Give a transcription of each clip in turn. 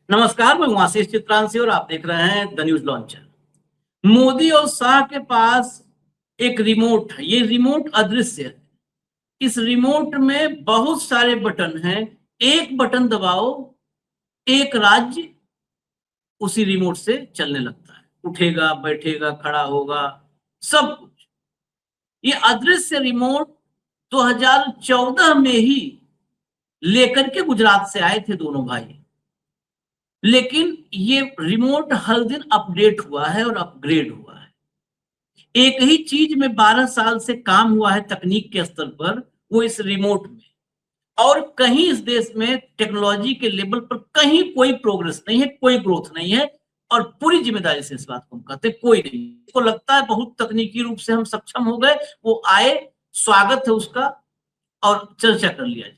नमस्कार, मैं हूं आशीष चित्रांशी और आप देख रहे हैं द न्यूज लॉन्चर। मोदी और शाह के पास एक रिमोट है। ये रिमोट अदृश्य है। इस रिमोट में बहुत सारे बटन हैं। एक बटन दबाओ, एक राज्य उसी रिमोट से चलने लगता है। उठेगा, बैठेगा, खड़ा होगा, सब कुछ। ये अदृश्य रिमोट 2014 में ही लेकर के गुजरात से आए थे दोनों भाई। लेकिन ये रिमोट हर दिन अपडेट हुआ है और अपग्रेड हुआ है। एक ही चीज में 12 साल से काम हुआ है तकनीक के स्तर पर, वो इस रिमोट में। और कहीं इस देश में टेक्नोलॉजी के लेवल पर कहीं कोई प्रोग्रेस नहीं है, कोई ग्रोथ नहीं है। और पूरी जिम्मेदारी से इस बात को हम कहते हैं, कोई नहीं। इसको लगता है बहुत तकनीकी रूप से हम सक्षम हो गए, वो आए, स्वागत है उसका, और चर्चा कर लिया जाए।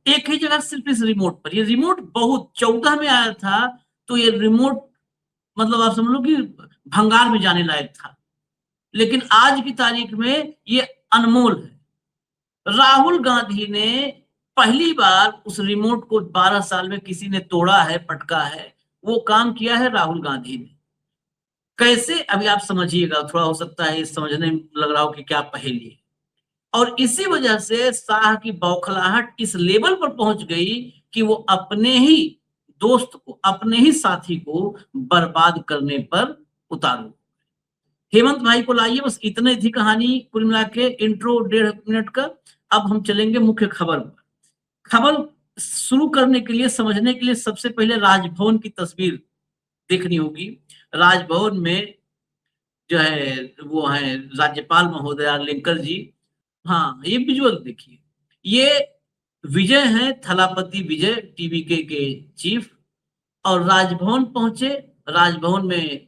एक ही जगह सिर्फ इस रिमोट पर। ये रिमोट बहुत 14 में आया था, तो ये रिमोट मतलब आप समझ लो कि भंगार में जाने लायक था। लेकिन आज की तारीख में ये अनमोल है। राहुल गांधी ने पहली बार उस रिमोट को 12 साल में किसी ने तोड़ा है, पटका है, वो काम किया है राहुल गांधी ने। कैसे, अभी आप समझिएगा। थोड़ा हो सकता है समझने में लग रहा हो कि क्या पहेली है। और इसी वजह से शाह की बौखलाहट इस लेवल पर पहुंच गई कि वो अपने ही दोस्त को, अपने ही साथी को बर्बाद करने पर उतारू। हेमंत भाई को लाइए, बस इतने थी कहानी कुल मिला के, इंट्रो 1.5 मिनट का। अब हम चलेंगे मुख्य खबर पर। खबर शुरू करने के लिए, समझने के लिए सबसे पहले राजभवन की तस्वीर देखनी होगी। राजभवन में जो है वो है राज्यपाल महोदया लिंकर जी। हाँ, ये विजुअल देखिए। ये विजय है, थलापति विजय, टीवीके के चीफ। और राजभवन पहुंचे। राजभवन में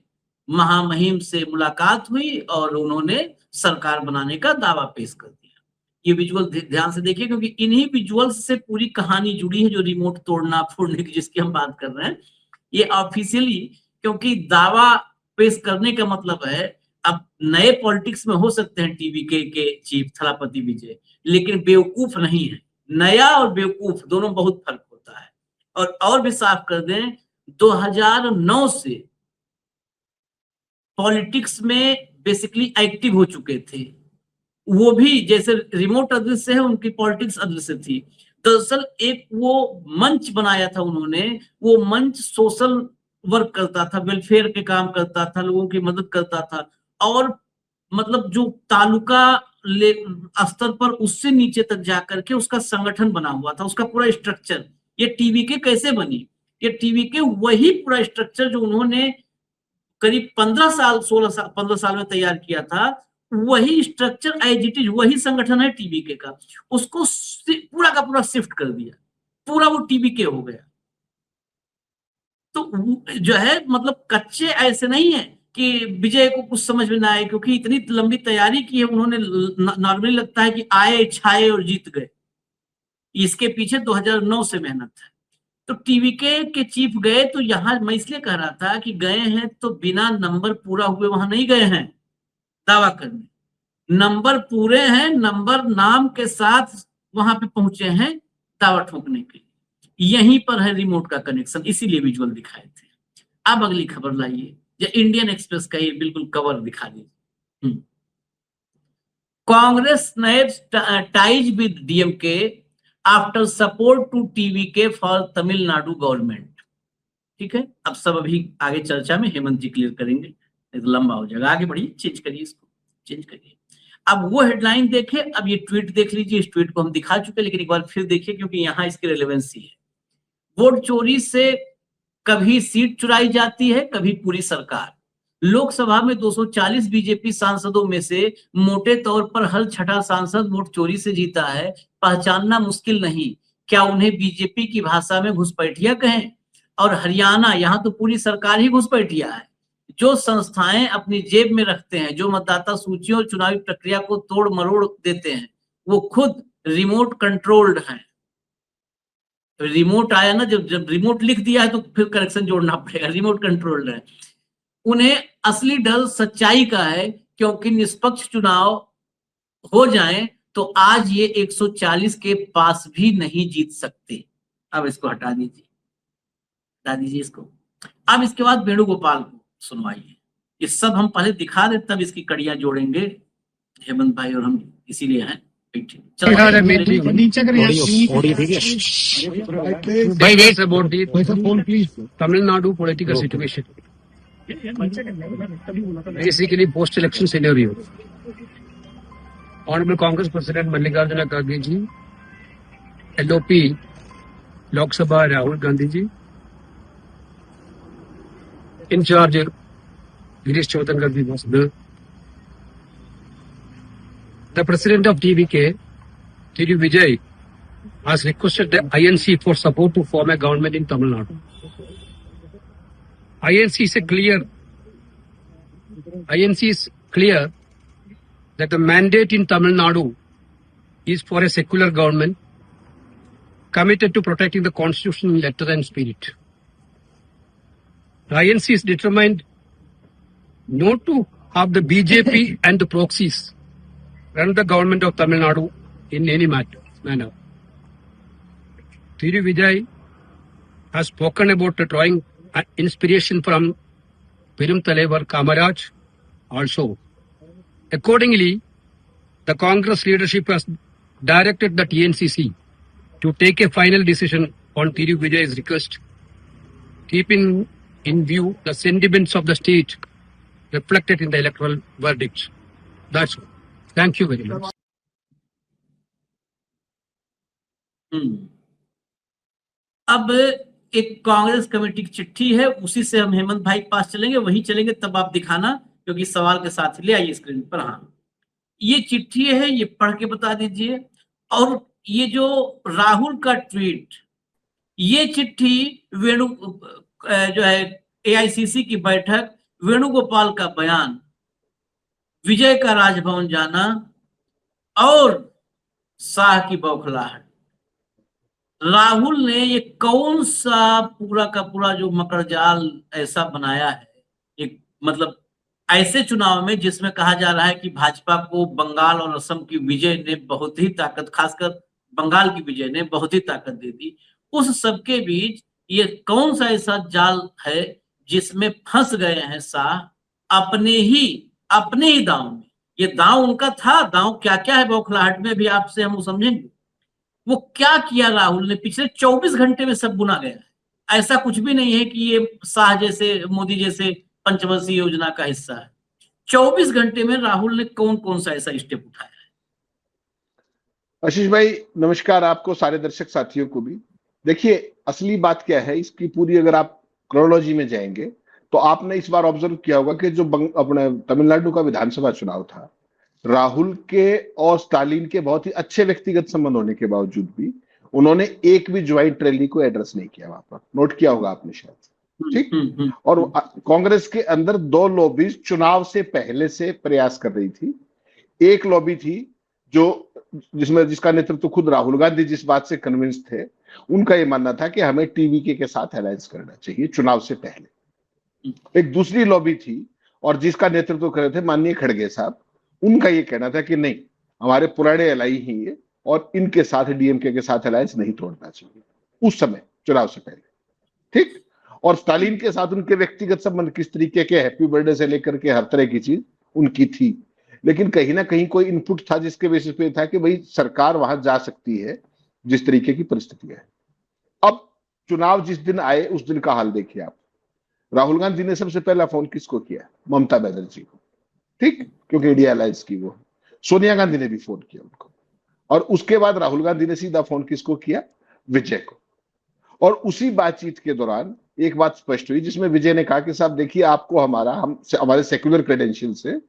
महामहिम से मुलाकात हुई और उन्होंने सरकार बनाने का दावा पेश कर दिया। ये विजुअल ध्यान से देखिए, क्योंकि इन्हीं विजुअल्स से पूरी कहानी जुड़ी है, जो रिमोट तोड़ना फोड़ने की जिसकी हम बात कर रहे हैं। ये ऑफिशियली, क्योंकि दावा पेश करने का मतलब है, अब नए पॉलिटिक्स में हो सकते हैं टीवीके के चीफ थलापति विजय, लेकिन बेवकूफ नहीं है। नया और बेवकूफ दोनों बहुत फर्क होता है। और भी साफ कर दें, 2009 से पॉलिटिक्स में बेसिकली एक्टिव हो चुके थे। वो भी जैसे रिमोट अदृश्य है, उनकी पॉलिटिक्स अदृश्य थी। दरअसल एक वो मंच बनाया था उन्होंने। वो मंच सोशल वर्क करता था, वेलफेयर के काम करता था, लोगों की मदद करता था। और मतलब जो तालुका स्तर पर उससे नीचे तक जाकर के उसका संगठन बना हुआ था, उसका पूरा स्ट्रक्चर। ये टीवीके कैसे बनी? ये टीवीके वही पूरा स्ट्रक्चर जो उन्होंने करीब 15 साल, 16 साल, 15 साल में तैयार किया था, वही स्ट्रक्चर एज इट इज, वही संगठन है टीवीके का। उसको पूरा का पूरा शिफ्ट कर दिया, पूरा वो टीवीके हो गया। तो जो है मतलब कच्चे ऐसे नहीं है कि विजय को कुछ समझ में ना आए, क्योंकि इतनी लंबी तैयारी की है उन्होंने। नॉर्मली लगता है कि आए, छाए और जीत गए। इसके पीछे 2009 से मेहनत है। तो टीवीके के चीफ गए, तो यहां मैं इसलिए कह रहा था कि गए हैं तो बिना नंबर पूरा हुए वहां नहीं गए हैं दावा करने। नंबर पूरे हैं, नंबर नाम के साथ वहां पे पहुंचे हैं दावा ठोकने के लिए। यहीं पर है रिमोट का कनेक्शन, इसीलिए विजुअल दिखाए थे। अब अगली खबर लाइए, या इंडियन एक्सप्रेस का ये बिल्कुल कवर दिखा दीजिए। Congress nets ties with DMK after support to TVK for Tamil Nadu. ठीक है, अब सब अभी आगे चर्चा में हेमंत जी क्लियर करेंगे, लंबा हो जाएगा। आगे बढ़िए, चेंज करिए, इसको चेंज करिए। अब वो हेडलाइन देखे, अब ये ट्वीट देख लीजिए। इस ट्वीट को हम दिखा चुके, लेकिन एक बार फिर देखिए, क्योंकि यहाँ इसकी रेलेवेंसी है। वोट चोरी से कभी सीट चुराई जाती है, कभी पूरी सरकार। लोकसभा में 240 बीजेपी सांसदों में से मोटे तौर पर हर छठा सांसद वोट चोरी से जीता है। पहचानना मुश्किल नहीं, क्या उन्हें बीजेपी की भाषा में घुसपैठिया कहें? और हरियाणा, यहां तो पूरी सरकार ही घुसपैठिया है। जो संस्थाएं अपनी जेब में रखते हैं, जो मतदाता सूचियों और चुनावी प्रक्रिया को तोड़ मरोड़ देते हैं, वो खुद रिमोट कंट्रोल्ड हैं। रिमोट आया ना, जब जब रिमोट लिख दिया है तो फिर करेक्शन जोड़ना पड़ेगा। रिमोट कंट्रोल्ड है। उन्हें असली डर सच्चाई का है, क्योंकि निष्पक्ष चुनाव हो जाए तो आज ये 140 के पास भी नहीं जीत सकते। अब इसको हटा दीजिए। बता दीजिए इसको। अब इसके बाद वेणुगोपाल को सुनवाइए। ये सब हम पहले दिखा दे तब इसकी कड़ियां जोड़ेंगे हेमंत भाई और हम, इसीलिए हैं। By ways about the Tamil Nadu political situation. Basically, post-election scenario. Honorable Congress President Mallikarjuna Kharge ji, LOP, Lok Sabha Rahul Gandhi ji, in charge Girish Choudhary was there. The President of TVK, T.D. Vijay, has requested the INC for support to form a government in Tamil Nadu. INC is clear that the mandate in Tamil Nadu is for a secular government committed to protecting the constitutional letter and spirit. The INC is determined not to have the BJP and the proxies run the government of Tamil Nadu in any manner. T.D. Vijay has spoken about drawing inspiration from Perum Thalaivar Kamaraj also. Accordingly, the Congress leadership has directed the TNCC to take a final decision on T.D. Vijay's request, keeping in view the sentiments of the state reflected in the electoral verdict. That's all. Thank you very much. अब एक Congress committee की चिट्ठी है, उसी से हम हेमंत भाई के पास चलेंगे, वहीं चलेंगे तब आप दिखाना, क्योंकि सवाल के साथ ले आइए स्क्रीन पर। हाँ, ये चिट्ठी है, ये पढ़ के बता दीजिए। और ये जो राहुल का ट्वीट, ये चिट्ठी वेणु जो है एआईसीसी की बैठक, वेणुगोपाल का बयान, विजय का राजभवन जाना और शाह की बौखलाहट। राहुल ने ये कौन सा पूरा का पूरा जो मकड़जाल ऐसा बनाया है, एक मतलब ऐसे चुनाव में जिसमें कहा जा रहा है कि भाजपा को बंगाल और असम की विजय ने बहुत ही ताकत, खासकर बंगाल की विजय ने बहुत ही ताकत दे दी। उस सबके बीच ये कौन सा ऐसा जाल है जिसमें फंस गए हैं शाह अपने ही दांव में। ये दांव उनका था, दांव क्या क्या है बौखलाहट में भी आपसे हम समझेंगे। वो क्या किया राहुल ने पिछले 24 घंटे में, सब बुना गया है। ऐसा कुछ भी नहीं है कि ये शाह जैसे, मोदी जैसे पंचवर्षीय योजना का हिस्सा है। 24 घंटे में राहुल ने कौन कौन सा ऐसा स्टेप उठाया है। आशीष भाई नमस्कार, आपको, सारे दर्शक साथियों को भी। देखिए असली बात क्या है इसकी पूरी, अगर आप क्रोनोलॉजी में जाएंगे तो आपने इस बार ऑब्जर्व किया होगा कि जो अपने तमिलनाडु का विधानसभा चुनाव था, राहुल के और स्टालिन के बहुत ही अच्छे व्यक्तिगत संबंध होने के बावजूद भी उन्होंने एक भी ज्वाइंट रैली को एड्रेस नहीं किया। वहां पर नोट किया होगा आपने शायद, ठीक। और कांग्रेस के अंदर 2 लॉबीज चुनाव से पहले से प्रयास कर रही थी। एक लॉबी थी जिसका नेतृत्व खुद राहुल गांधी जिस बात से कन्विंस थे, उनका यह मानना था कि हमें टीवीके के साथ अलायंस करना चाहिए चुनाव से पहले। एक दूसरी लॉबी थी और जिसका नेतृत्व कर रहे थे माननीय खड़गे साहब, उनका यह कहना था कि नहीं, हमारे पुराने एलाई ही ये और इनके साथ डीएमके के साथ अलायंस नहीं तोड़ना चाहिए उस समय चुनाव से पहले, ठीक। और स्टालिन के साथ उनके व्यक्तिगत संबंध किस तरीके के, हैप्पी बर्थडे से लेकर के हर तरह की चीज उनकी थी, लेकिन कहीं ना कहीं कोई इनपुट था जिसके बेसिस पे था कि भाई सरकार वहां जा सकती है जिस तरीके की परिस्थितियां है। अब चुनाव जिस दिन आए उस दिन का हाल देखिए आप। राहुल गांधी ने सबसे पहला फोन किसको किया? ममता बनर्जी को, ठीक, क्योंकि इंडिया अलायंस की वो। सोनिया गांधी ने भी फोन किया उनको, और उसके बाद राहुल गांधी ने सीधा फोन किसको किया? विजय को। और उसी बातचीत के दौरान एक बात स्पष्ट हुई जिसमें विजय ने कहा कि साहब देखिए, आपको हमारे सेक्युलर क्रेडेंशियल से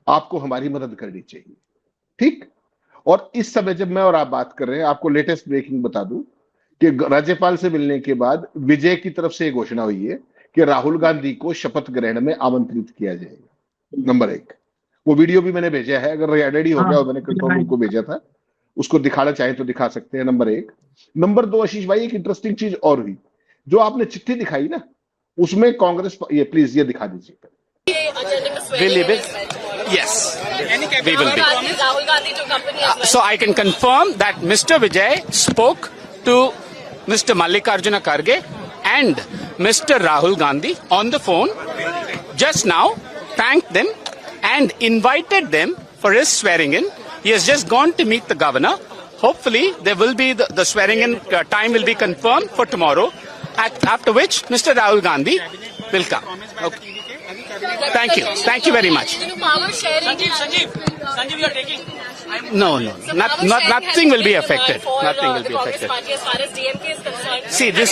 आपको हमारी मदद करनी चाहिए, ठीक। और इस समय जब मैं और आप बात कर रहे हैं, आपको लेटेस्ट ब्रेकिंग बता दूं कि राज्यपाल से मिलने के बाद विजय की तरफ से घोषणा हुई है कि राहुल गांधी को शपथ ग्रहण में आमंत्रित किया जाएगा। नंबर 1, वो वीडियो भी मैंने भेजा है, अगर रेडी हो गया और मैंने कंट्रोल रूम को भेजा था, उसको दिखाना चाहे तो दिखा सकते हैं। नंबर 1। नंबर 2, आशीष भाई एक इंटरेस्टिंग चीज और हुई, जो आपने चिट्ठी दिखाई ना, उसमें कांग्रेस, ये प्लीज ये दिखा दीजिए। Yes, we will be. So I can confirm that Mr. Vijay spoke to Mr. Mallikarjuna Kharge and Mr. Rahul Gandhi on the phone just now, thanked them and invited them for his swearing in. He has just gone to meet the governor. Hopefully, there will be the swearing in time will be confirmed for tomorrow, after which Mr. Rahul Gandhi will come. Okay. Thank you. Thank you very much. Sanjeev, you are taking. No, nothing will be affected. Nothing will be affected. As far as DMK is concerned, See, this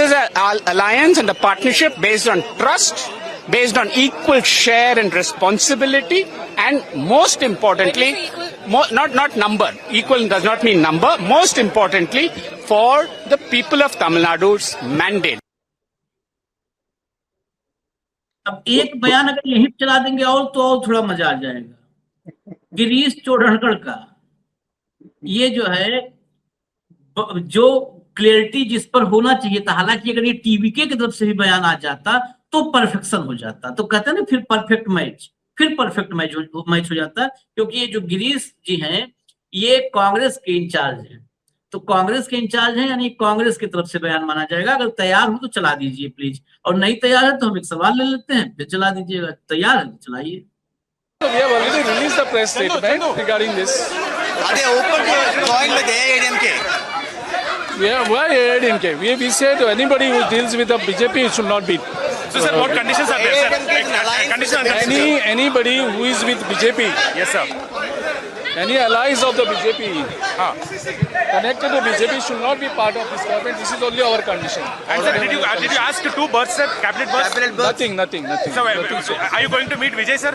is an alliance and a partnership based on trust, based on equal share and responsibility, and most importantly, not number. Equal does not mean number. Most importantly, for the people of Tamil Nadu's mandate. अब एक बयान अगर यही चला देंगे और तो और थोड़ा मजा आ जाएगा। गिरीश चोडणकर का ये जो है, जो क्लियरिटी जिस पर होना चाहिए था, हालांकि अगर ये टीवीके की तरफ से भी बयान आ जाता तो परफेक्शन हो जाता, तो कहते हैं ना फिर परफेक्ट मैच हो जाता, क्योंकि ये जो गिरीश जी हैं ये कांग्रेस के इंचार्ज हैं, तो कांग्रेस के इंचार्ज हैं यानी कांग्रेस की तरफ से बयान माना जाएगा। अगर तैयार हो तो चला दीजिए प्लीज, और नहीं तैयार है तो हम एक सवाल ले लेते हैं, फिर चला दीजिएगा। तैयार है तो चलाइए। We have already released the press statement regarding this. Are they open to join with AIDMK? Why AIDMK? We said anybody who deals with the BJP should not be. So, sir, what conditions are there, sir? Conditions Anybody who is with BJP. Yes, sir. Any allies of the BJP connected to BJP should not be part of this government. This is only our condition. And sir, did you ask two berths, sir? Cabinet berths? Nothing. So, are you going to meet Vijay, sir?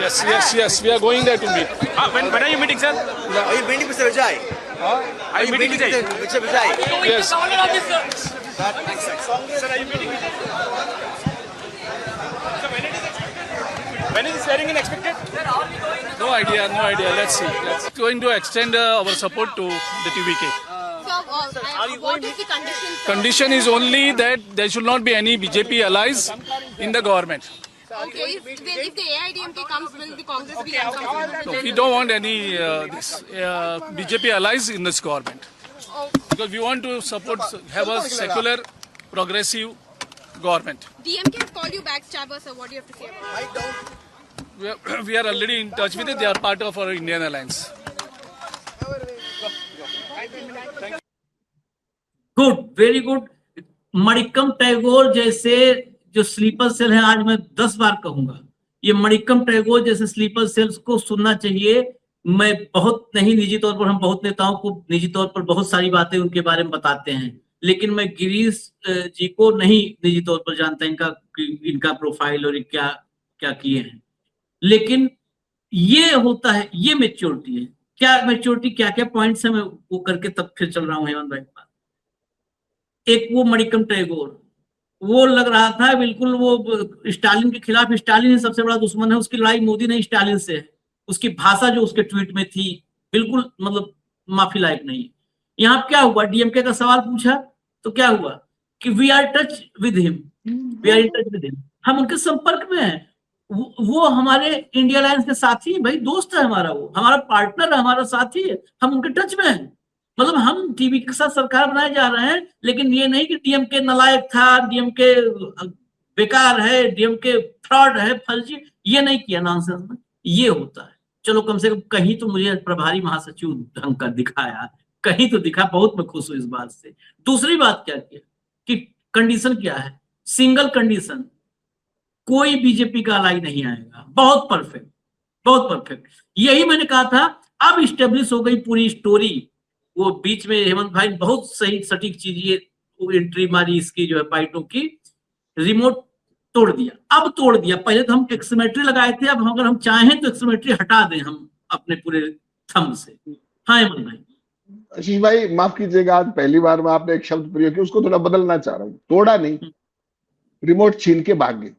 Yes. We are going there to meet. When are you meeting, sir? Are you meeting Mr. Vijay? Are you meeting Vijay? Mr. Vijay? Yes. Sir, are you meeting Vijay? So, when is the swearing in expected? No idea. Let's see. Let's going to extend our support to the TVK. what is the condition? Condition is only that there should not be any BJP allies in the government. Okay, if the AIDMK comes, will the Congress be uncomfortable? No, we don't want any BJP allies in this government. Because we want to have a secular, progressive government. DMK has called you backstabber, sir. What do you have to say about it? We are already in touch with it. They are part of our Indian alliance. Good, very good. Manickam Tagore जैसे जो sleeper cell है, आज मैं 10 बार कहूंगा, ये मणिक्कम टैगोर जैसे sleeper cells को सुनना चाहिए। मैं बहुत नहीं, निजी तौर पर हम बहुत नेताओं को निजी तौर पर बहुत सारी बातें उनके बारे में बताते हैं, लेकिन मैं गिरीश जी को नहीं निजी तौर पर जानता इनका प्रोफाइल और क्या क्या किए हैं, लेकिन ये होता है, ये मैच्योरिटी है। क्या मैच्योरिटी, क्या क्या पॉइंट्स है, मैं वो करके तब फिर चल रहा हूँ हेमंत भाई के पास। एक वो मणिक्कम टैगोर, वो लग रहा था बिल्कुल वो स्टालिन के खिलाफ, स्टालिन ही सबसे बड़ा दुश्मन है, उसकी लड़ाई मोदी नहीं स्टालिन से है। उसकी भाषा जो उसके ट्वीट में थी बिल्कुल मतलब माफी लायक नहीं है। यहाँ क्या हुआ, डीएमके का सवाल पूछा तो क्या हुआ कि we are touch with him, we are in touch with him, हम उनके संपर्क में हैं, वो हमारे इंडिया अलायंस के साथी भाई, दोस्त है हमारा, वो हमारा पार्टनर है, हमारा साथी है, हम उनके टच में हैं। मतलब हम टीवी के साथ सरकार बनाए जा रहे हैं, लेकिन ये नहीं कि डीएमके नालायक था, डीएमके बेकार है, डीएमके फ्रॉड है, फर्जी, ये नहीं किया नॉनसेंस में। ये होता है, चलो कम से कम कहीं तो मुझे प्रभारी महासचिव ढंग का दिखाया, कहीं तो दिखा, बहुत मैं खुश हूं इस बात से। दूसरी बात क्या किया कि कंडीशन क्या है, सिंगल कंडीशन, कोई बीजेपी का अलाई नहीं आएगा। बहुत परफेक्ट, बहुत परफेक्ट, यही मैंने कहा था। अब स्टेब्लिश हो गई पूरी स्टोरी। वो बीच में हेमंत भाई बहुत सही सटीक चीज ये एंट्री मारी इसकी जो है पाइटों की, रिमोट तोड़ दिया, अब तोड़ दिया। पहले तो हम एक्समेट्री लगाए थे, अब अगर हम चाहें तो एक्समेट्री हटा दें हम अपने पूरे थंब से। हाँ हेमंत भाई। आशीष भाई माफ कीजिएगा, आज पहली बार में आपने एक शब्द प्रयोग किया, उसको थोड़ा बदलना चाह रहा हूँ। तोड़ा नहीं, रिमोट छीन के भाग गए।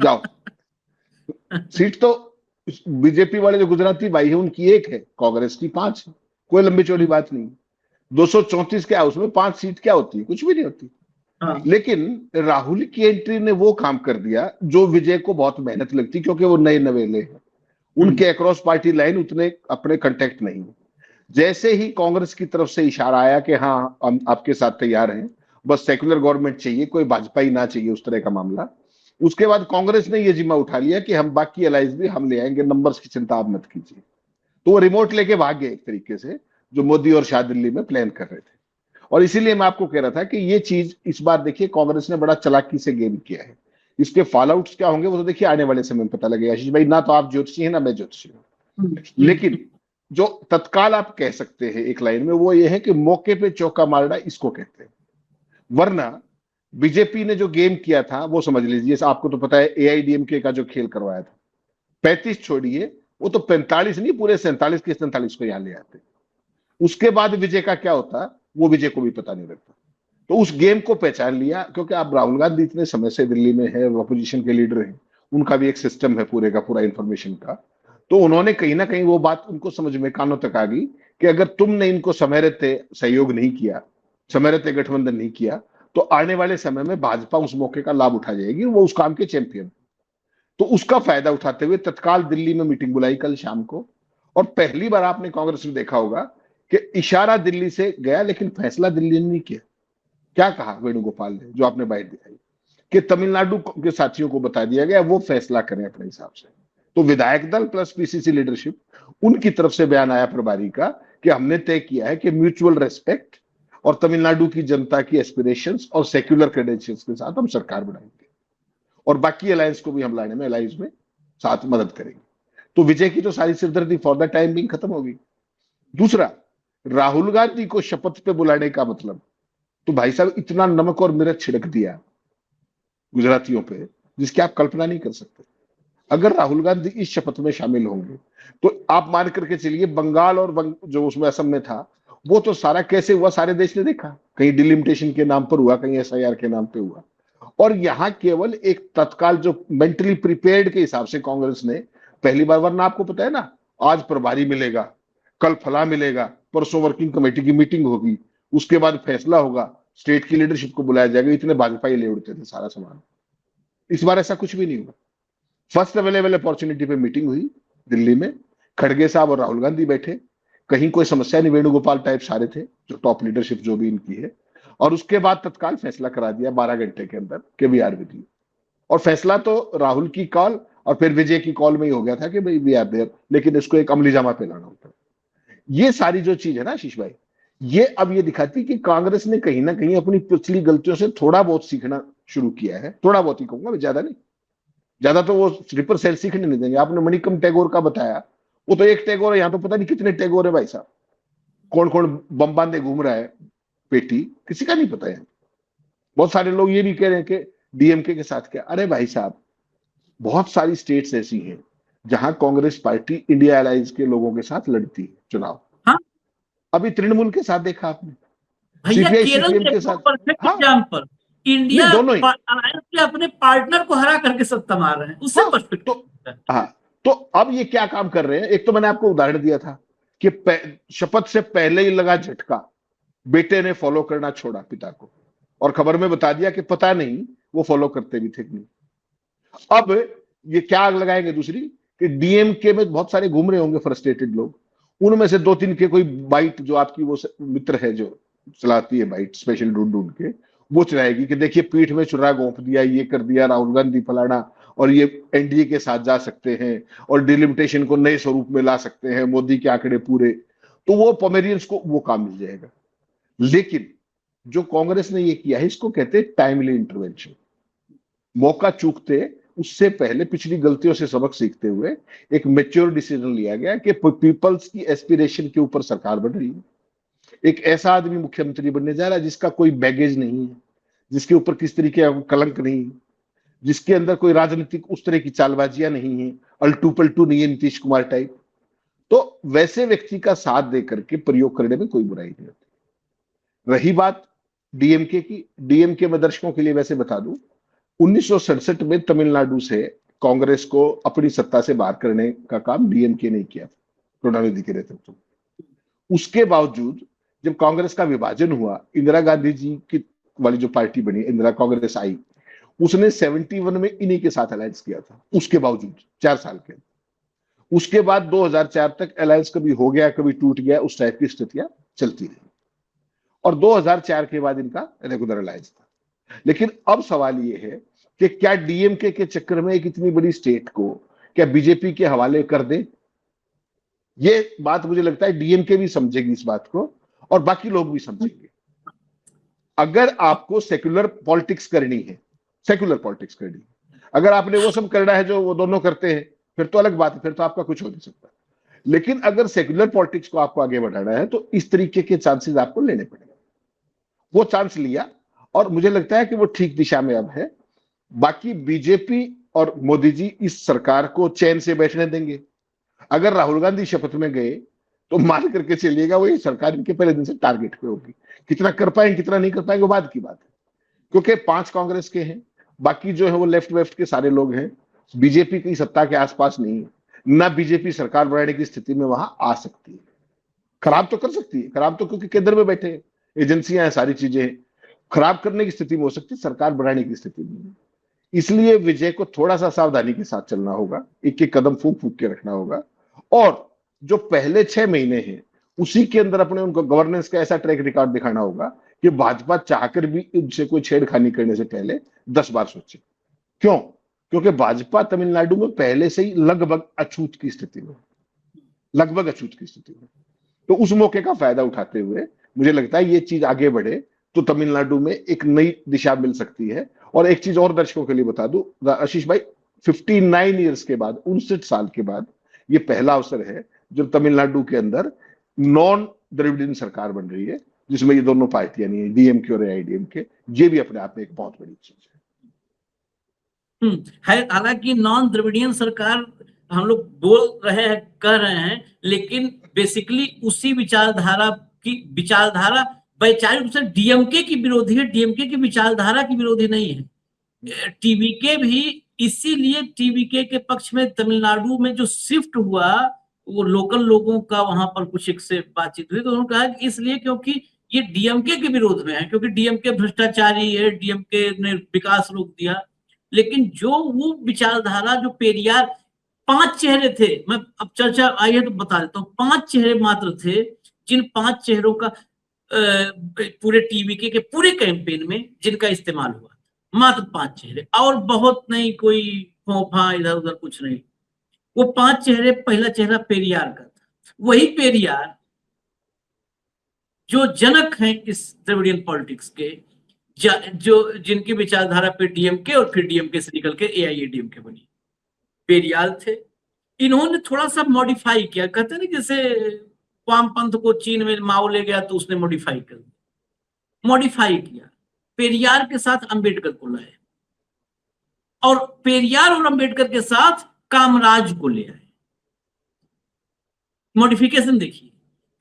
जाओ, सीट तो बीजेपी वाले जो गुजराती भाई है उनकी एक है, कांग्रेस की 5 है, कोई लंबी चौड़ी बात नहीं। 234 क्या, उसमें 5 सीट क्या होती है, कुछ भी नहीं होती। लेकिन राहुल की एंट्री ने वो काम कर दिया जो विजय को बहुत मेहनत लगती, क्योंकि वो नए नवेले हैं, उनके अक्रॉस पार्टी लाइन उतने अपने कांटेक्ट नहीं है। जैसे ही कांग्रेस की तरफ से इशारा आया कि हाँ हम आपके साथ तैयार हैं, बस सेक्युलर गवर्नमेंट चाहिए, कोई भाजपा ही ना चाहिए, उस तरह का मामला, उसके बाद कांग्रेस ने ये जिम्मा उठा लिया कि हम बाकी अलायंस भी हम ले आएंगे, नंबर्स की चिंता आप मत कीजिए। तो वो रिमोट लेके भाग गए एक तरीके से, जो मोदी और शाह दिल्ली में प्लान कर रहे थे। और इसीलिए मैं आपको कह रहा था कि ये चीज इस बार देखिए कांग्रेस ने बड़ा चालाकी से गेम किया है। इसके फॉल आउट्स क्या होंगे वो तो देखिए आने वाले समय में पता लगेगा। आशीष भाई, ना तो आप ज्योतिषी हैं ना मैं ज्योतिषी हूं, लेकिन जो तत्काल आप कह सकते हैं एक लाइन में, वो ये है कि मौके पे चौका मारना इसको कहते हैं। वरना बीजेपी ने जो गेम किया था वो समझ लीजिए, आपको तो पता है एआईडीएमके का जो खेल करवाया था, 35 छोड़िए, वो तो 45 नहीं पूरे 47 के 47 को यहां ले आते। उसके बाद विजय का क्या होता वो विजय को भी पता नहीं लगता। तो उस गेम को पहचान लिया, क्योंकि आप राहुल गांधी इतने समय से दिल्ली में है, अपोजिशन के लीडर हैं, उनका भी एक सिस्टम है पूरे का पूरा इंफॉर्मेशन का। तो उन्होंने कहीं ना कहीं वो बात उनको समझ में कानों तक आ गई कि अगर तुमने इनको समय रहते सहयोग नहीं किया, समय रहते गठबंधन नहीं किया, तो आने वाले समय में भाजपा उस मौके का लाभ उठा जाएगी, वो उस काम के चैंपियन। तो उसका फायदा उठाते हुए तत्काल दिल्ली में मीटिंग बुलाई कल शाम को। और पहली बार आपने कांग्रेस में देखा होगा कि इशारा दिल्ली से गया लेकिन फैसला दिल्ली ने नहीं किया। क्या कहा वेणुगोपाल ने, जो आपने बाइट दिखाई, कि तमिलनाडु के साथियों को बता दिया गया वो फैसला करें अपने हिसाब से। तो विधायक दल प्लस पीसीसी लीडरशिप, उनकी तरफ से बयान आया प्रभारी का कि हमने तय किया है कि म्यूचुअल रेस्पेक्ट और तमिलनाडु की जनता की एस्पिरेशंस और सेक्युलर क्रेडेंशियल्स के साथ हम सरकार बनाएंगे और बाकी अलायंस को भी हम लाने में अलायंस में साथ मदद करेंगे। तो विजय की तो सारी सिरदर्दी फॉर द टाइम बिंग खत्म होगी। दूसरा, राहुल गांधी को शपथ पे बुलाने का मतलब, तो भाई साहब इतना नमक और मिर्च छिड़क दिया गुजरातियों पे जिसकी आप कल्पना नहीं कर सकते। अगर राहुल गांधी इस शपथ में शामिल होंगे तो आप मान करके चलिए बंगाल और जो उसमें असम में था वो तो सारा कैसे हुआ सारे देश ने देखा, कहीं डिलिमिटेशन के नाम पर हुआ, कहीं एसआईआर के नाम पे हुआ। और यहां केवल एक तत्काल जो मेंटली प्रिपेयर्ड के हिसाब से कांग्रेस ने पहली बार, वरना आपको पता है ना, आज प्रभारी मिलेगा, कल फला मिलेगा, परसों वर्किंग कमेटी की मीटिंग होगी, उसके बाद फैसला होगा, स्टेट की लीडरशिप को बुलाया जाएगा, इतने भाजपा ही ले उड़ते थे सारा सामान। इस बार ऐसा कुछ भी नहीं हुआ। फर्स्ट अवेलेबल अपॉर्चुनिटी पे मीटिंग हुई दिल्ली में, खड़गे साहब और राहुल गांधी बैठे, कहीं कोई समस्या नहीं, वेणुगोपाल टाइप सारे थे जो टॉप लीडरशिप जो भी इनकी है, और उसके बाद तत्काल फैसला करा दिया 12 घंटे के अंदर कि वी आर विद यू। और फैसला तो राहुल की कॉल और फिर विजय की कॉल में ही हो गया था कि भाई वी आर देयर, लेकिन इसको एक अमली जामा पे लाना होता है। ये सारी जो चीज है ना आशीष भाई, ये अब ये दिखाती कि कांग्रेस ने कहीं ना कहीं अपनी पिछली गलतियों से थोड़ा बहुत सीखना शुरू किया है। थोड़ा बहुत ही कहूंगा, ज्यादा नहीं, ज्यादा तो वो स्लीपर सेल सीखने नहीं देंगे। आपने मणिकम टैगोर का बताया, वो तो एक टैगोर है, यहाँ तो पता नहीं कितने टैगोर है भाई साहब, कौन कौन बम बांधे घूम रहा है, पेटी किसी का नहीं पता है। बहुत सारे लोग ये भी कह रहे हैं कि डीएमके के साथ क्या, अरे भाई साहब बहुत सारी स्टेट्स ऐसी हैं जहां कांग्रेस पार्टी इंडिया अलायंस के लोगों के साथ लड़ती है चुनाव। हाँ? अभी तृणमूल के साथ देखा आपने, भैया सीपीआई केरल सीपीएम के के साथ। परफेक्ट हाँ, एग्जांपल, इंडिया नहीं, दोनों ही। अलायंस के अपने पार्टनर को हरा करके सत्ता मार रहे हैं, उससे हाँ, परफेक्ट। तो हाँ, तो अब ये क्या काम कर रहे हैं। एक तो मैंने आपको उदाहरण दिया था कि शपथ से पहले ही लगा झटका, बेटे ने फॉलो करना छोड़ा पिता को, और खबर में बता दिया कि पता नहीं वो फॉलो करते भी थे कि नहीं। अब ये क्या आग लगाएंगे दूसरी, कि डीएमके में बहुत सारे घूम रहे होंगे फ्रस्ट्रेटेड लोग, उनमें से 2-3 के कोई बाइट, जो आपकी वो मित्र है जो चलाती है बाइट स्पेशल ढूंढ ढूंढ के, वो चलाएगी कि देखिए पीठ में छुरा घोंप दिया, ये कर दिया राहुल गांधी फलाना, और ये एनडीए के साथ जा सकते हैं और डिलिमिटेशन को नए स्वरूप में ला सकते हैं, मोदी के आंकड़े पूरे। तो वो पोमेरियंस को वो काम मिल जाएगा। लेकिन जो कांग्रेस ने ये किया है, इसको कहते हैं टाइमली इंटरवेंशन। मौका चूकते उससे पहले पिछली गलतियों से सबक सीखते हुए एक मैच्योर डिसीजन लिया गया कि पीपल्स की एस्पिरेशन के ऊपर सरकार बन रही है। एक ऐसा आदमी मुख्यमंत्री बनने जा रहा है जिसका कोई बैगेज नहीं है, जिसके ऊपर किस तरीके का कलंक नहीं, जिसके अंदर कोई राजनीतिक उस तरह की चालबाजियां नहीं है, अल्टू पल्टू नहीं है नीतीश कुमार टाइप। तो वैसे व्यक्ति का साथ देकर के प्रयोग करने में कोई बुराई नहीं होती। रही बात डीएमके की, डीएमके में दर्शकों के लिए वैसे बता दूं, 1967 में तमिलनाडु से कांग्रेस को अपनी सत्ता से बाहर करने का काम डीएमके ने किया, करुणानिधि के नेतृत्व में। उसके बावजूद जब कांग्रेस का विभाजन हुआ, इंदिरा गांधी जी की वाली जो पार्टी बनी, इंदिरा कांग्रेस आई, उसने 71 में इन्हीं के साथ अलायंस किया था। उसके बावजूद 4 साल के उसके बाद 2004 तक अलायंस कभी हो गया कभी टूट गया, उस टाइप की स्थितियां चलती रही और 2004 के बाद इनका रेगुलर अलायंस था। लेकिन अब सवाल ये है कि क्या डीएमके के चक्कर में एक इतनी बड़ी स्टेट को क्या बीजेपी के हवाले कर दे? ये बात मुझे लगता है डीएमके भी समझेगी इस बात को और बाकी लोग भी समझेंगे। अगर आपको सेक्युलर पॉलिटिक्स करनी है, सेक्युलर पॉलिटिक्स करनी है, अगर आपने वो सब करना है जो वो दोनों करते हैं, फिर तो अलग बात है, फिर तो आपका कुछ हो नहीं सकता। लेकिन अगर सेक्युलर पॉलिटिक्स को आपको आगे बढ़ाना है तो इस तरीके के चांसेस आपको लेने पड़ेंगे। वो चांस लिया और मुझे लगता है कि वो ठीक दिशा में अब है। बाकी बीजेपी और मोदी जी इस सरकार को चैन से बैठने देंगे। अगर राहुल गांधी शपथ में गए तो मान करके चलिएगा वो ये सरकार इनके पहले दिन से टारगेट पे होगी। कितना कर पाएंगे कितना नहीं कर पाएंगे वो बाद की बात है, क्योंकि 5 कांग्रेस के हैं, बाकी जो है वो लेफ्ट वेफ्ट के सारे लोग हैं। बीजेपी की सत्ता के आसपास नहीं है, ना बीजेपी सरकार बनाने की स्थिति में वहां आ सकती है। खराब तो कर सकती है, खराब तो क्योंकि केंद्र में बैठे हैं, एजेंसियां हैं, सारी चीजें हैं, खराब करने की स्थिति में हो सकती है, सरकार बनाने की स्थिति में। इसलिए विजय को थोड़ा सा सावधानी के साथ चलना होगा, एक एक कदम फूक फूक के रखना होगा और जो पहले 6 महीने हैं उसी के अंदर अपने उनको गवर्नेंस का ऐसा ट्रैक रिकॉर्ड दिखाना होगा कि भाजपा चाहकर भी इनसे कोई छेड़खानी करने से पहले 10 बार सोचे। क्यों? क्योंकि भाजपा तमिलनाडु में पहले से ही लगभग अछूत की स्थिति में, लगभग अछूत की स्थिति में। तो उस मौके का फायदा उठाते हुए मुझे लगता है ये चीज आगे बढ़े तो तमिलनाडु में एक नई दिशा मिल सकती है। और एक चीज और दर्शकों के लिए बता दूं आशीष भाई, 59 ईयर्स के बाद, 59 साल के बाद ये पहला अवसर है जब तमिलनाडु के अंदर नॉन द्रविडियन सरकार बन रही है जिसमें ये दोनों पार्टियां नहीं है, डीएमके और एआईडीएमके। ये भी अपने आप में एक बहुत बड़ी चीज है। हालांकि नॉन द्रविडियन सरकार हम लोग बोल रहे हैं, कह रहे हैं, लेकिन बेसिकली उसी विचारधारा वैचारिक रूप से डीएमके की विरोधी है, डीएमके की विचारधारा की विरोधी नहीं है। टीवीके भी इसीलिए टीवीके के पक्ष में तमिलनाडु में जो शिफ्ट हुआ वो लोकल लोगों का वहां पर कुछ एक से बातचीत हुई तो उन्होंने कहा कि इसलिए क्योंकि ये डीएमके के विरोध में है, क्योंकि डीएमके भ्रष्टाचारी है, डीएमके ने विकास रोक दिया। लेकिन जो वो विचारधारा जो पेरियार 5 चेहरे थे, मैं अब चर्चा आई है तो बता देता हूँ, 5 चेहरे मात्र थे जिन 5 चेहरों का पूरे टीवीके के पूरे कैंपेन में जिनका इस्तेमाल हुआ, मात्र 5 चेहरे, और बहुत नहीं, कोई फोफा इधर उधर कुछ नहीं। वो 5 चेहरे, पहला चेहरा पेरियार का था। वही पेरियार जो जनक हैं इस द्रविडियन पॉलिटिक्स के, जो जिनकी विचारधारा पे डीएमके और फिर डीएमके से निकल के एआईएडीएमके बनी, पेरियार थे। इन्होंने थोड़ा सा मॉडिफाई किया, कहते हैं ना जैसे वामपंथ को चीन में माओ ले गया तो उसने मॉडिफाई कर दिया, मॉडिफाई किया। पेरियार के साथ अंबेडकर को लाए और पेरियार और अंबेडकर के साथ कामराज को ले आए। मॉडिफिकेशन देखिए,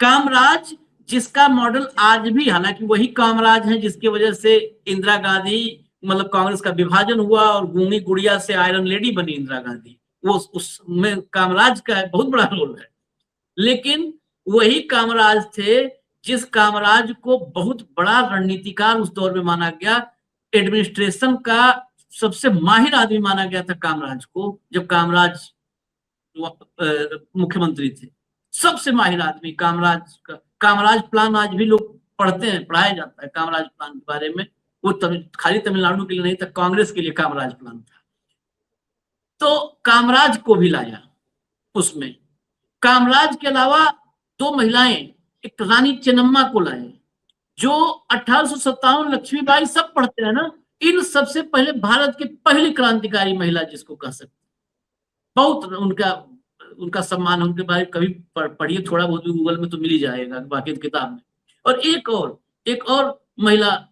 कामराज जिसका मॉडल आज भी, हालांकि वही कामराज है जिसकी वजह से इंदिरा गांधी, मतलब कांग्रेस का विभाजन हुआ और गूंगी गुड़िया से आयरन लेडी बनी इंदिरा गांधी, वो उसमें कामराज का है, बहुत बड़ा रोल है। लेकिन वही कामराज थे जिस कामराज को बहुत बड़ा रणनीतिकार उस दौर में माना गया, एडमिनिस्ट्रेशन का सबसे माहिर आदमी माना गया था कामराज को, जब कामराज मुख्यमंत्री थे। सबसे माहिर आदमी कामराज का। कामराज प्लान आज भी लोग पढ़ते हैं, पढ़ाया जाता है कामराज प्लान के बारे में। वो खाली तमिलनाडु के लिए नहीं था, कांग्रेस के लिए कामराज प्लान था। तो कामराज को भी लाया उसमें। कामराज के अलावा 2 महिलाएं, एक रानी चेन्नम्मा को लाए, जो 1857 लक्ष्मीबाई, सब पढ़ते हैं ना, इन सबसे पहले भारत की पहली क्रांतिकारी महिला जिसको कह सकते, बहुत उनका सम्मान, उनके बारे में कभी पढ़िए, थोड़ा बहुत भी गूगल में तो मिल ही जाएगा, बाकी किताब में। और एक और महिला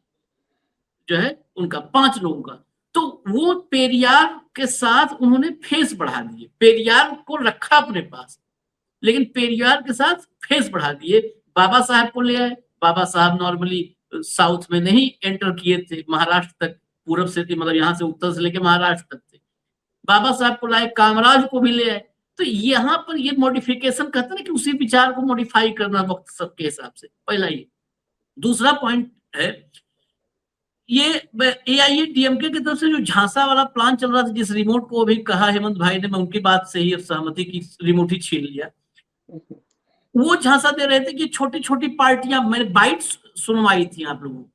जो है उनका, 5 लोगों का। तो वो पेरियार के साथ उन्होंने फेस बढ़ा दिए, पेरियार को रखा अपने पास, लेकिन पेरियार के साथ फेस बढ़ा दिए। बाबा साहब को ले आए। बाबा साहब नॉर्मली साउथ में नहीं एंटर किए थे, महाराष्ट्र तक, पूर्व से, मतलब यहाँ से उत्तर से लेकर महाराष्ट्र तक थे। बाबा साहब को लाए, कामराज को भी ले आए। तो यहाँ पर ये मॉडिफिकेशन कहते हैं कि उसी विचार को मॉडिफाई करना वक्त सबके हिसाब से, पहला ये। दूसरा पॉइंट है, ये एआईएडीएमके की तरफ से जो झांसा वाला प्लान चल रहा था, जिस रिमोट को अभी कहा हेमंत भाई ने, मैं उनकी बात से ही सहमति की, रिमोट ही छीन लिया। वो झांसा दे रहे थे कि छोटी छोटी पार्टियां, मैंने बाइट सुनवाई थी आप लोगों को,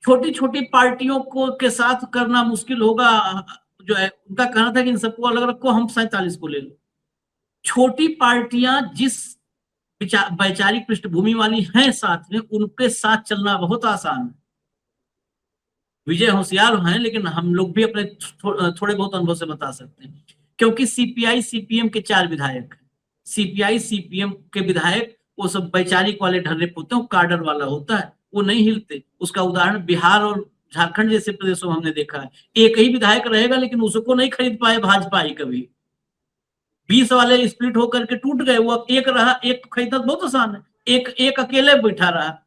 छोटी छोटी पार्टियों को के साथ करना मुश्किल होगा, जो है उनका कहना था कि इन सबको अलग रखो, हम 47 को ले लो। छोटी पार्टियां जिस वैचारिक पृष्ठभूमि वाली हैं साथ में, उनके साथ चलना बहुत आसान है। विजय होशियार हैं, लेकिन हम लोग भी अपने थोड़े बहुत अनुभव से बता सकते हैं, क्योंकि सीपीआई सीपीएम के 4 विधायक हैं। सीपीआई सीपीएम के विधायक वो सब वैचारिक वाले ढर्रे होते हैं, कार्डर वाला होता है, वो नहीं हिलते। उसका उदाहरण बिहार और झारखंड जैसे प्रदेशों में हमने देखा है। एक ही विधायक रहेगा, लेकिन उसको नहीं खरीद पाए भाजपा ही कभी। 20 वाले स्प्लिट होकर के टूट गए, वो एक रहा, एक खरीदना बहुत आसान है, एक अकेले बैठा रहा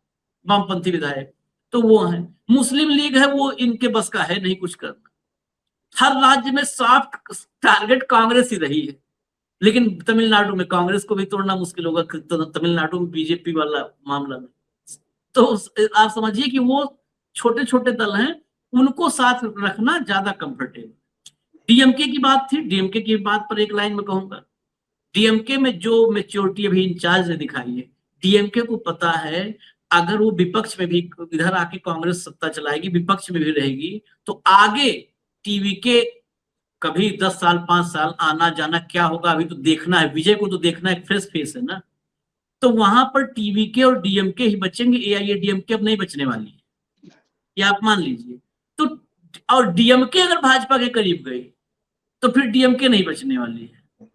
वामपंथी विधायक, तो वो है। मुस्लिम लीग है, वो इनके बस का है नहीं कुछ करना। हर राज्य में सॉफ्ट टारगेट कांग्रेस ही रही है, लेकिन तमिलनाडु में कांग्रेस को भी तोड़ना मुश्किल होगा, तमिलनाडु में बीजेपी वाला मामला में। तो आप समझिए कि वो छोटे छोटे दल हैं, उनको साथ रखना ज्यादा कंफर्टेबल। डीएमके की बात थी, डीएमके की बात पर एक लाइन में कहूंगा, डीएमके में जो मैच्योरिटी अभी इंचार्ज ने दिखाई है, डीएमके को पता है अगर वो विपक्ष में भी, इधर आके कांग्रेस सत्ता चलाएगी, विपक्ष में भी रहेगी, तो आगे टीवी के कभी 10 साल 5 साल आना जाना क्या होगा, अभी तो देखना है। विजय को तो देखना है, फ्रेश फेस है ना, तो वहां पर टीवी के और डीएमके ही बचेंगे, एआईएडीएमके अब नहीं बचने वाली है, ये आप मान लीजिए। तो और डीएमके अगर भाजपा के करीब गई तो फिर डीएमके नहीं बचने वाली है।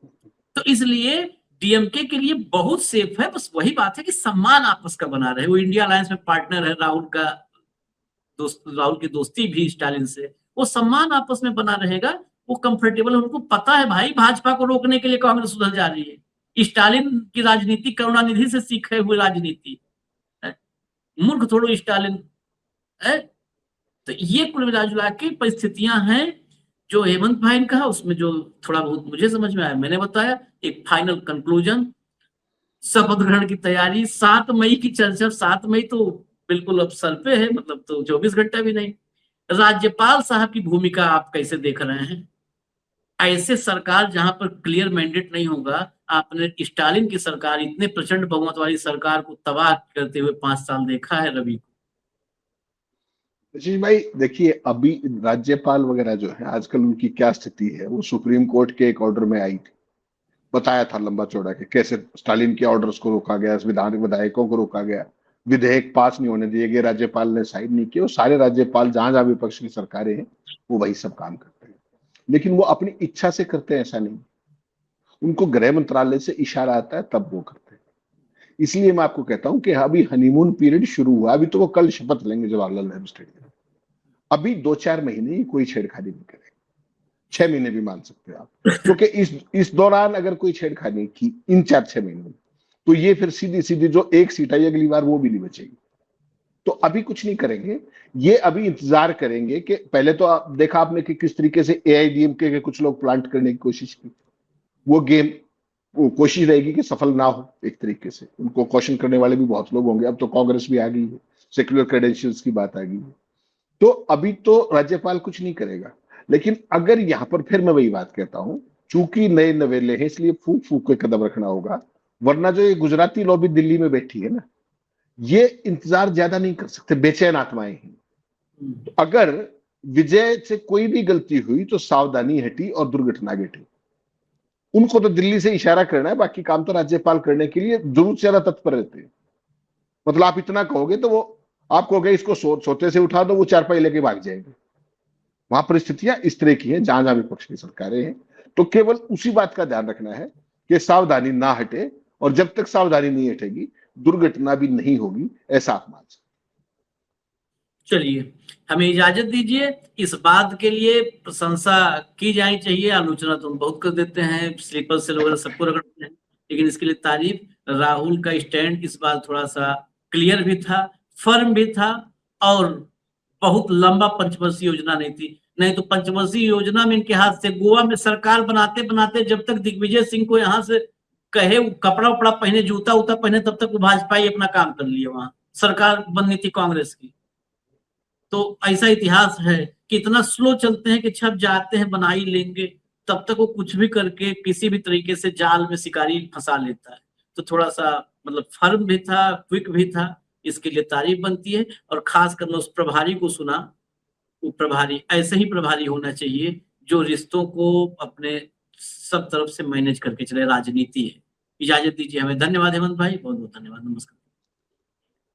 तो इसलिए डीएमके के लिए बहुत सेफ है, बस वही बात है कि सम्मान आपस का बना रहे। वो इंडिया अलायंस में पार्टनर है, राहुल की दोस्ती भी स्टालिन से, वो सम्मान आपस में बना रहेगा, वो कंफर्टेबल है। उनको पता है भाई भाजपा को रोकने के लिए कांग्रेस उधर जा रही है। स्टालिन की राजनीति करुणानिधि से सीखे हुए राजनीति, मूर्ख थोड़ो स्टालिन है। तो ये कुल मिला के परिस्थितियां हैं जो हेमंत भाई ने कहा, उसमें जो थोड़ा बहुत मुझे समझ में आया मैंने बताया। एक फाइनल कंक्लूजन, शपथ ग्रहण की तैयारी, 7 मई की चर्चा। 7 मई तो बिल्कुल अब सर पे है, मतलब तो 24 घंटा भी नहीं। राज्यपाल साहब की भूमिका आप कैसे देख रहे हैं? ऐसे सरकार जहां पर क्लियर मैंडेट नहीं होगा, आपने स्टालिन की सरकार, इतने प्रचंड बहुमत वाली सरकार को तबाह करते हुए 5 साल देखा है रवि को। आशीष भाई देखिए, अभी राज्यपाल वगैरह जो है आजकल उनकी क्या स्थिति है, वो सुप्रीम कोर्ट के एक ऑर्डर में आई थी, बताया था लंबा चौड़ा के कैसे स्टालिन के ऑर्डर्स को रोका गया, विधायकों को रोका गया, विधेयक पास नहीं होने दिए गए, राज्यपाल ने साइन नहीं किया। सारे राज्यपाल जहां जहां विपक्ष की सरकारें हैं वो वही सब काम करते हैं, लेकिन वो अपनी इच्छा से करते हैं ऐसा नहीं, उनको गृह मंत्रालय से इशारा आता है तब वो करते हैं। इसलिए मैं आपको कहता हूं कि अभी हनीमून पीरियड शुरू हुआ, अभी तो वो कल शपथ लेंगे जवाहरलाल नेहरू स्टेडियम। अभी 2-4 महीने कोई छेड़खानी नहीं करेगा, 6 महीने भी मान सकते हैं आप, क्योंकि इस दौरान अगर कोई छेड़खानी की इन 4-6 महीनों में, तो ये फिर सीधी सीधी जो एक सीट आई अगली बार वो भी नहीं बचेगी। तो अभी कुछ नहीं करेंगे, ये अभी इंतजार करेंगे कि पहले तो आप देखा आपने कि किस तरीके से एआईडीएमके के कुछ लोग प्लांट करने की कोशिश की। वो गेम, वो कोशिश रहेगी कि सफल ना हो। एक तरीके से उनको क्वेश्चन करने वाले भी बहुत लोग होंगे। अब तो कांग्रेस भी आ गई है, सेक्युलर क्रेडेंशियल्स की बात आ गई है। तो अभी तो राज्यपाल कुछ नहीं करेगा, लेकिन अगर यहां पर फिर मैं वही बात कहता हूं, चूंकि नए नवेले हैं इसलिए फूक फूक के कदम रखना होगा, वरना जो ये गुजराती लॉबी दिल्ली में बैठी है ना, ये इंतजार ज्यादा नहीं कर सकते, बेचैन आत्माएं हैं। तो अगर विजय से कोई भी गलती हुई तो सावधानी हटी और दुर्घटना घटी। उनको तो दिल्ली से इशारा करना है, बाकी काम तो राज्यपाल करने के लिए जरूर से ज्यादा तत्पर रहते हैं। मतलब आप इतना कहोगे तो वो आप कहोगे इसको सोते से उठा दो, वो चारपाई लेके भाग जाएंगे। वहां परिस्थितियां इस तरह की हैं जहां जहां विपक्ष की सरकारें हैं। तो केवल उसी बात का ध्यान रखना है कि सावधानी ना हटे, और जब तक सावधानी नहीं हटेगी दुर्घटना भी नहीं होगी, ऐसा आप मान सकते। चलिए हमें इजाजत दीजिए। इस बात के लिए प्रशंसा की जानी चाहिए, आलोचना तो हम बहुत कर देते हैं, स्लीपर सेल वगैरह सबको रगड़ते हैं, लेकिन इसके लिए तारीफ, राहुल का स्टैंड इस बार थोड़ा सा क्लियर भी था, फर्म भी था, और बहुत लंबा पंचवर्षीय योजना नहीं थी। नहीं तो पंचवर्षीय योजना में इनके हाथ से गोवा में सरकार बनाते बनाते जब तक दिग्विजय सिंह को यहाँ से कहे कपड़ा उपड़ा पहने, जूता उता पहने, तब तक वो भाजपा ही अपना काम कर लिए। वहां सरकार बननी थी कांग्रेस की। तो ऐसा इतिहास है कि इतना स्लो चलते हैं कि छप जाते हैं, बना ही लेंगे, तब तक वो कुछ भी करके किसी भी तरीके से जाल में शिकारी फंसा लेता है। तो थोड़ा सा मतलब फर्म भी था, क्विक भी था, इसके लिए तारीफ बनती है। और खास कर मैं उस प्रभारी को सुना, वो प्रभारी ऐसे ही प्रभारी होना चाहिए जो रिश्तों को अपने सब तरफ से मैनेज करके चले, राजनीति है। इजाजत दीजिए हमें। धन्यवाद हेमंत भाई, बहुत बहुत धन्यवाद, नमस्कार।